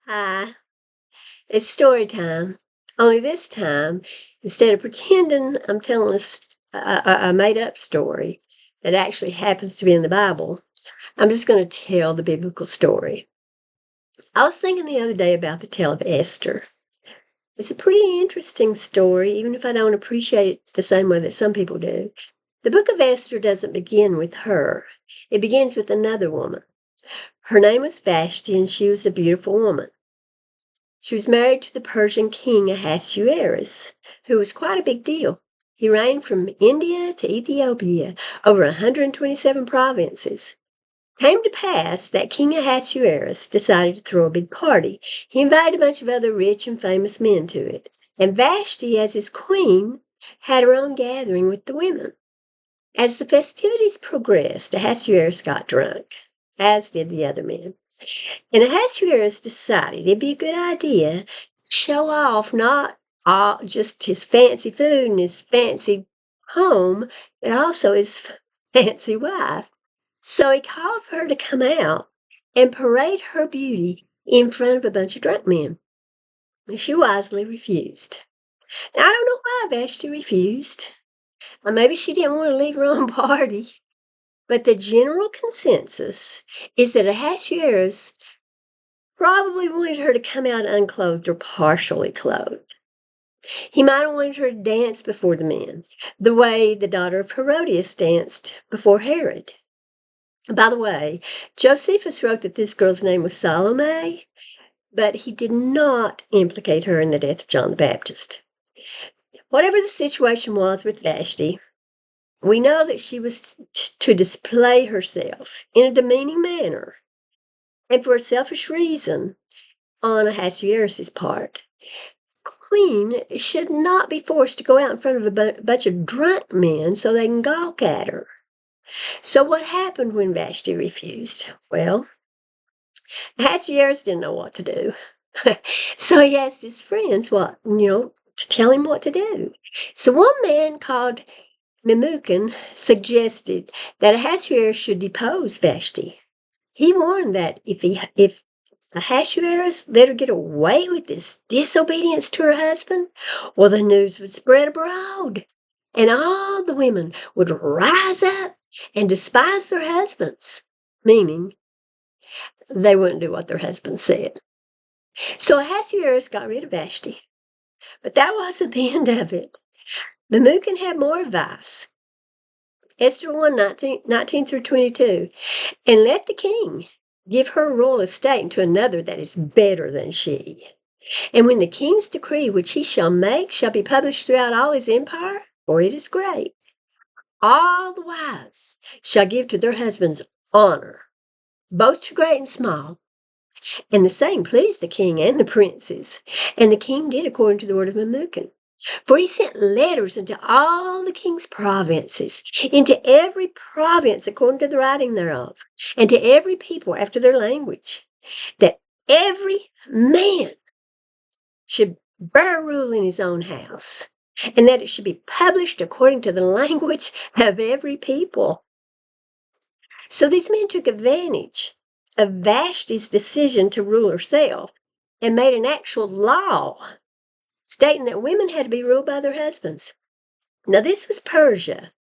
Hi, it's story time. Only this time, instead of pretending I'm telling a made up story that actually happens to be in the Bible, I'm just going to tell the biblical story. I was thinking the other day about the tale of Esther. It's a pretty interesting story, even if I don't appreciate it the same way that some people do. The book of Esther doesn't begin with her, it begins with another woman. Her name was Vashti, and she was a beautiful woman. She was married to the Persian king Ahasuerus, who was quite a big deal. He reigned from India to Ethiopia over 127 provinces. Came to pass that King Ahasuerus decided to throw a big party. He invited a bunch of other rich and famous men to it. And Vashti, as his queen, had her own gathering with the women. As the festivities progressed, Ahasuerus got drunk, as did the other men. And Ahasuerus decided it'd be a good idea to show off not just his fancy food and his fancy home, but also his fancy wife. So he called for her to come out and parade her beauty in front of a bunch of drunk men. She wisely refused. Now, I don't know why Vashti refused. Or maybe she didn't want to leave her own party. But the general consensus is that Ahasuerus probably wanted her to come out unclothed or partially clothed. He might have wanted her to dance before the men, the way the daughter of Herodias danced before Herod. By the way, Josephus wrote that this girl's name was Salome, but he did not implicate her in the death of John the Baptist. Whatever the situation was with Vashti, we know that she was to display herself in a demeaning manner and for a selfish reason on Ahasuerus' part. Queen should not be forced to go out in front of a bunch of drunk men so they can gawk at her. So what happened when Vashti refused? Well, Ahasuerus didn't know what to do. So he asked his friends to tell him what to do. So one man called Memucan suggested that Ahasuerus should depose Vashti. He warned that if Ahasuerus let her get away with this disobedience to her husband, well, the news would spread abroad, and all the women would rise up and despise their husbands, meaning they wouldn't do what their husbands said. So Ahasuerus got rid of Vashti, but that wasn't the end of it. Memucan had more advice. Esther 1:19 through 22, and let the king give her royal estate to another that is better than she. And when the king's decree which he shall make shall be published throughout all his empire, for it is great, all the wives shall give to their husbands honor, both to great and small. And the saying pleased the king and the princes. And the king did according to the word of Memucan. For he sent letters into all the king's provinces, into every province according to the writing thereof, and to every people after their language, that every man should bear rule in his own house, and that it should be published according to the language of every people. So these men took advantage of Vashti's decision to rule herself and made an actual law stating that women had to be ruled by their husbands. Now, this was Persia,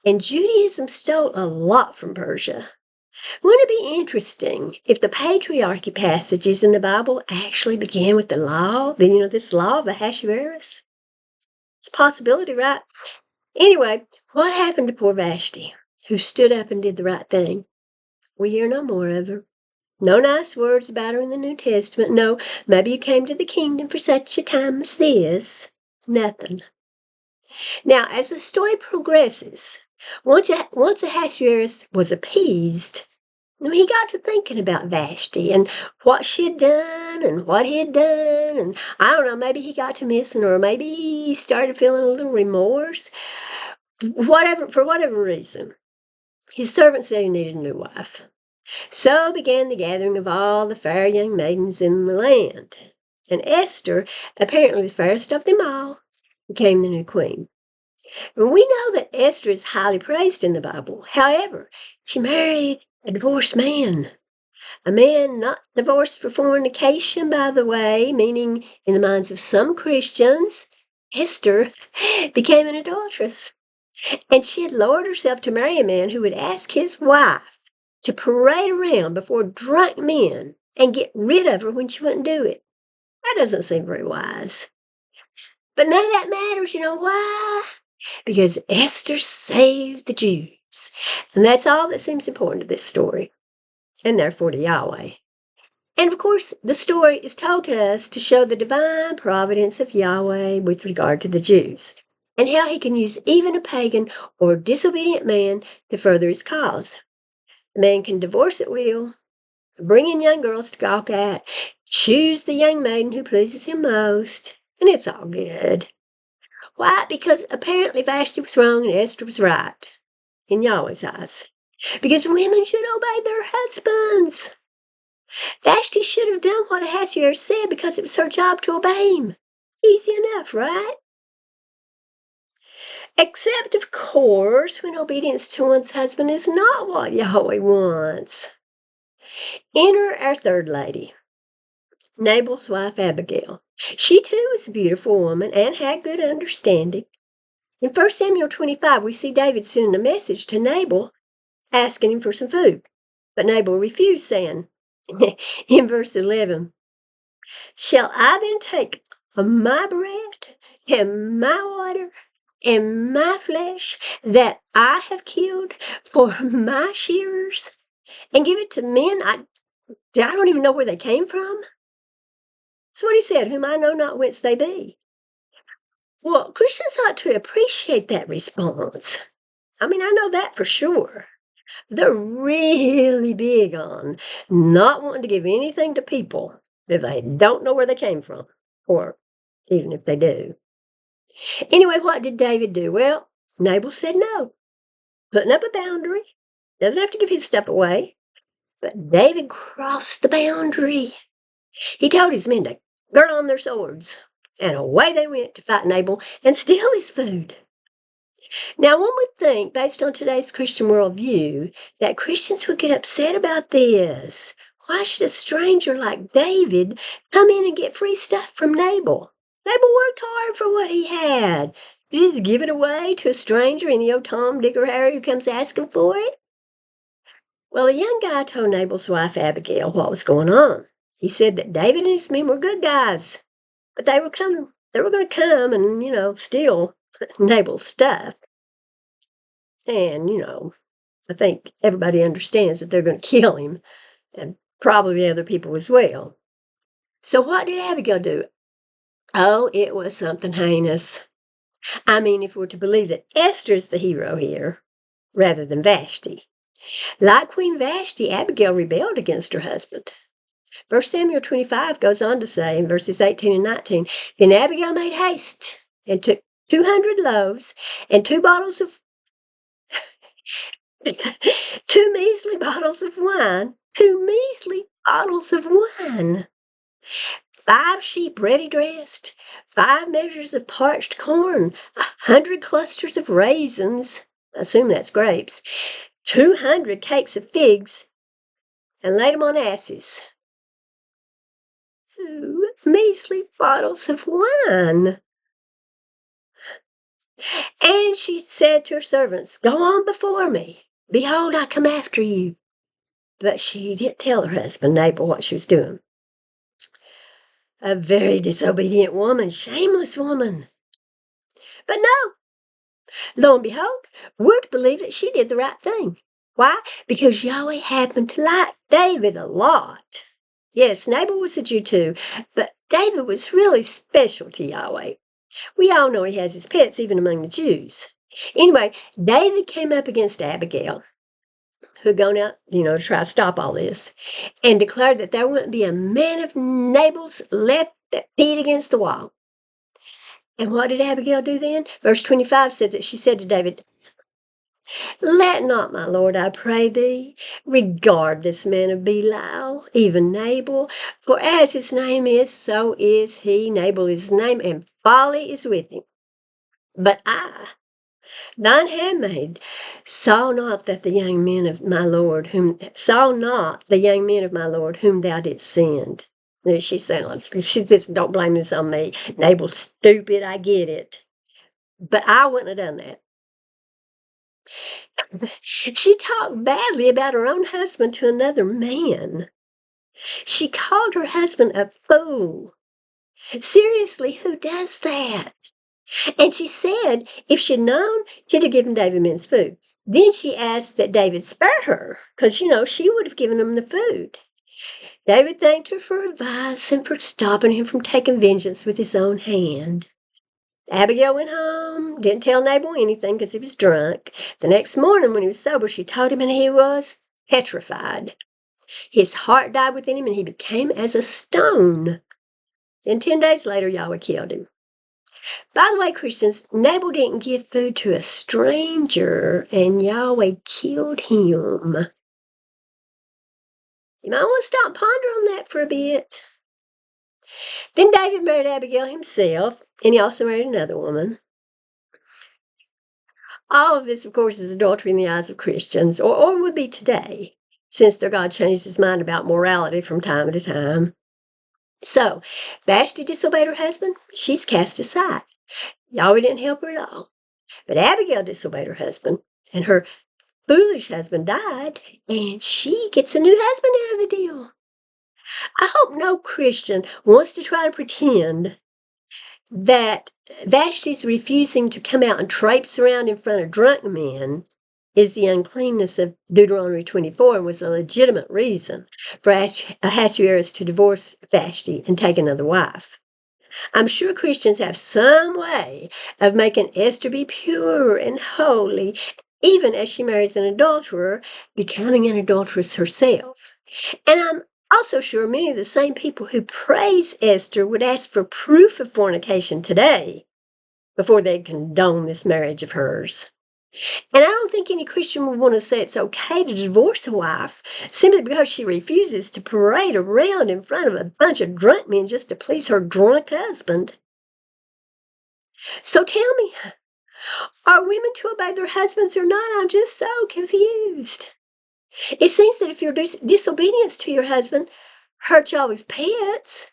and Judaism stole a lot from Persia. Wouldn't it be interesting if the patriarchy passages in the Bible actually began with the law, this law of Ahasuerus? It's a possibility, right? Anyway, what happened to poor Vashti, who stood up and did the right thing? We hear no more of her. No nice words about her in the New Testament. No, maybe you came to the kingdom for such a time as this. Nothing. Now, as the story progresses, once Ahasuerus was appeased, he got to thinking about Vashti and what she had done and what he had done. And I don't know, maybe he got to missing her, or maybe he started feeling a little remorse. For whatever reason, his servant said he needed a new wife. So began the gathering of all the fair young maidens in the land. And Esther, apparently the fairest of them all, became the new queen. And we know that Esther is highly praised in the Bible. However, she married a divorced man. A man not divorced for fornication, by the way, meaning in the minds of some Christians, Esther became an adulteress. And she had lowered herself to marry a man who would ask his wife to parade around before drunk men and get rid of her when she wouldn't do it. That doesn't seem very wise. But none of that matters. You know why? Because Esther saved the Jews. And that's all that seems important to this story, and therefore to Yahweh. And of course, the story is told to us to show the divine providence of Yahweh with regard to the Jews, and how he can use even a pagan or disobedient man to further his cause. The man can divorce at will, bring in young girls to gawk at, choose the young maiden who pleases him most, and it's all good. Why? Because apparently Vashti was wrong and Esther was right, in Yahweh's eyes. Because women should obey their husbands. Vashti should have done what Ahasuerus said because it was her job to obey him. Easy enough, right? Except, of course, when obedience to one's husband is not what Yahweh wants. Enter our third lady, Nabal's wife Abigail. She too was a beautiful woman and had good understanding. In 1 Samuel 25, we see David sending a message to Nabal asking him for some food. But Nabal refused, saying, in verse 11, "Shall I then take my bread and my water and my flesh that I have killed for my shearers and give it to men I don't even know where they came from?" That's what he said, "whom I know not whence they be." Well, Christians ought to appreciate that response. I mean, I know that for sure. They're really big on not wanting to give anything to people if they don't know where they came from, or even if they do. Anyway, what did David do? Well, Nabal said no, putting up a boundary. Doesn't have to give his stuff away. But David crossed the boundary. He told his men to gird on their swords, and away they went to fight Nabal and steal his food. Now, one would think, based on today's Christian worldview, that Christians would get upset about this. Why should a stranger like David come in and get free stuff from Nabal? Nabal worked hard for what he had. Did he just give it away to a stranger, any old Tom, Dick, or Harry who comes asking for it? Well, a young guy told Nabal's wife Abigail what was going on. He said that David and his men were good guys, but they were going to come and, steal Nabal's stuff. And, I think everybody understands that they're going to kill him, and probably other people as well. So what did Abigail do? Oh, it was something heinous. I mean, if we're to believe that Esther's the hero here, rather than Vashti. Like Queen Vashti, Abigail rebelled against her husband. 1 Samuel 25 goes on to say in verses 18 and 19, "Then Abigail made haste and took 200 loaves and 2 measly bottles of wine, 5 sheep ready dressed, 5 measures of parched corn, 100 clusters of raisins," I assume that's grapes, 200 cakes of figs, and laid them on asses. 2 measly bottles of wine. And she said to her servants, "Go on before me. Behold, I come after you." But she didn't tell her husband, Nabal, what she was doing. A very disobedient woman, shameless woman. But no, lo and behold, we're to believe that she did the right thing. Why? Because Yahweh happened to like David a lot. Yes, Nabal was a Jew too, but David was really special to Yahweh. We all know he has his pets even among the Jews. Anyway, David came up against Abigail, who had gone out, to try to stop all this, and declared that there wouldn't be a man of Nabal's left that beat against the wall. And what did Abigail do then? Verse 25 says that she said to David, "Let not my lord, I pray thee, regard this man of Belial, even Nabal, for as his name is, so is he. Nabal is his name, and folly is with him. But I Thine handmaid saw not that the young men of my Lord whom thou didst send. And she's saying, like, she just don't blame this on me. Nabal's stupid, I get it. But I wouldn't have done that. She talked badly about her own husband to another man. She called her husband a fool. Seriously, who does that? And she said if she'd known, she'd have given David men's food. Then she asked that David spare her, because, she would have given him the food. David thanked her for advice and for stopping him from taking vengeance with his own hand. Abigail went home, didn't tell Nabal anything because he was drunk. The next morning when he was sober, she told him, and he was petrified. His heart died within him, and he became as a stone. Then 10 days later, Yahweh killed him. By the way, Christians, Nabal didn't give food to a stranger, and Yahweh killed him. You might want to stop and ponder on that for a bit. Then David married Abigail himself, and he also married another woman. All of this, of course, is adultery in the eyes of Christians, or would be today, since their God changed his mind about morality from time to time. So, Vashti disobeyed her husband. She's cast aside. Yahweh didn't help her at all. But Abigail disobeyed her husband, and her foolish husband died, and she gets a new husband out of the deal. I hope no Christian wants to try to pretend that Vashti's refusing to come out and traipse around in front of drunk men is the uncleanness of Deuteronomy 24 and was a legitimate reason for Ahasuerus to divorce Vashti and take another wife. I'm sure Christians have some way of making Esther be pure and holy, even as she marries an adulterer, becoming an adulteress herself. And I'm also sure many of the same people who praise Esther would ask for proof of fornication today before they'd condone this marriage of hers. And I don't think any Christian would want to say it's okay to divorce a wife simply because she refuses to parade around in front of a bunch of drunk men just to please her drunk husband. So tell me, are women to obey their husbands or not? I'm just so confused. It seems that if your disobedience to your husband hurts y'all's pets,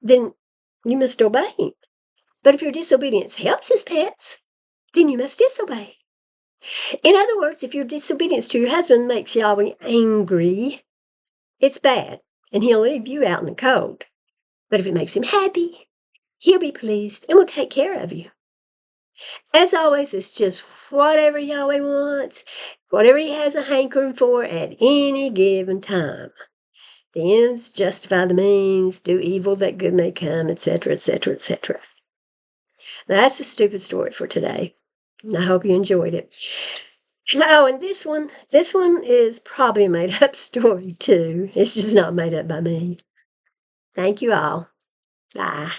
then you must obey him. But if your disobedience helps his pets, then you must disobey. In other words, if your disobedience to your husband makes Yahweh angry, it's bad, and he'll leave you out in the cold. But if it makes him happy, he'll be pleased and will take care of you. As always, it's just whatever Yahweh wants, whatever he has a hankering for at any given time. The ends justify the means, do evil that good may come, etc., etc., etc. Now, that's a stupid story for today. I hope you enjoyed it. Oh, and this one is probably a made-up story, too. It's just not made up by me. Thank you all. Bye.